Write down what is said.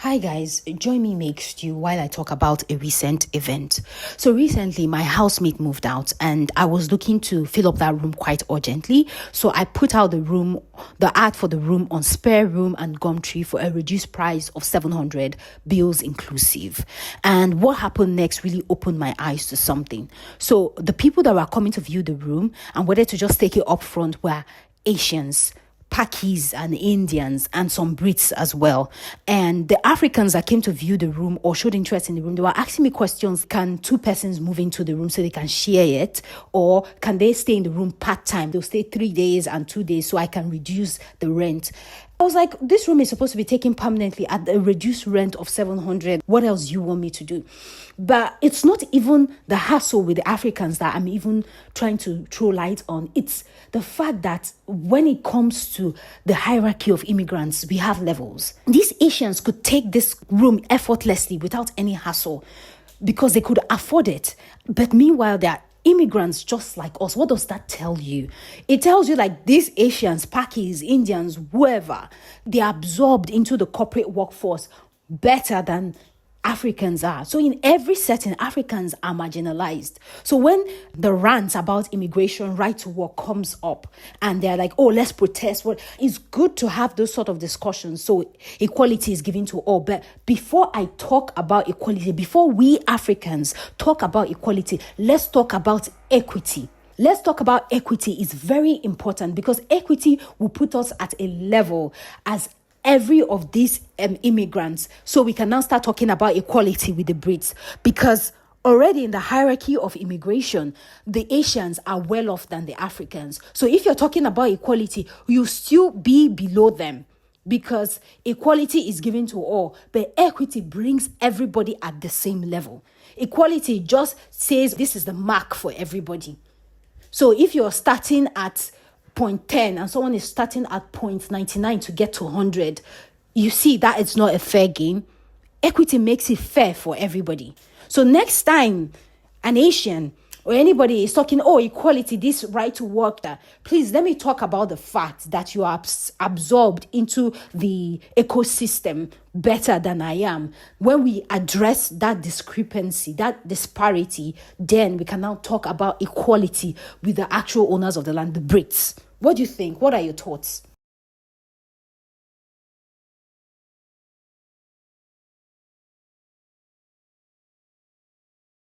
Hi guys, join me make stew while I talk about a recent event. So recently my housemate moved out and I was looking to fill up that room quite urgently. So I put out the ad for the room on Spare Room and Gumtree for a reduced price of 700 bills inclusive. And what happened next really opened my eyes to something. So the people that were coming to view the room and whether to just take it up front were Asians, Pakis and Indians and some Brits as well. And the Africans that came to view the room or showed interest in the room, they were asking me questions. Can two persons move into the room so they can share it? Or can they stay in the room part-time? They'll stay 3 days and 2 days so I can reduce the rent. I was like, this room is supposed to be taken permanently at a reduced rent of 700. What else do you want me to do? But it's not even the hassle with the Africans that I'm even trying to throw light on. It's the fact that when it comes to the hierarchy of immigrants, we have levels. These Asians could take this room effortlessly without any hassle because they could afford it. But meanwhile, they're immigrants just like us. What does that tell you? It tells you like these Asians, Pakis, Indians, whoever, they're absorbed into the corporate workforce better than Africans are. So in every setting, Africans are marginalized. So when the rant about immigration, right to work comes up and they're like, oh, let's protest. Well, it's good to have those sort of discussions so equality is given to all. But before I talk about equality, before we Africans talk about equality, let's talk about equity. Let's talk about equity. It's very important because equity will put us at a level as every of these immigrants, so we can now start talking about equality with the Brits, because already in the hierarchy of immigration, the Asians are well off than the Africans. So if you're talking about equality, you still be below them because equality is given to all, but equity brings everybody at the same level. Equality just says this is the mark for everybody. So if you're starting at 0.10 and someone is starting at 0.99 to get to 100, you see that it's not a fair game. Equity makes it fair for everybody. So next time an Asian or anybody is talking, oh, equality, this right to work, please let me talk about the fact that you are absorbed into the ecosystem better than I am. When we address that discrepancy, that disparity, then we can now talk about equality with the actual owners of the land, the Brits. What do you think? What are your thoughts?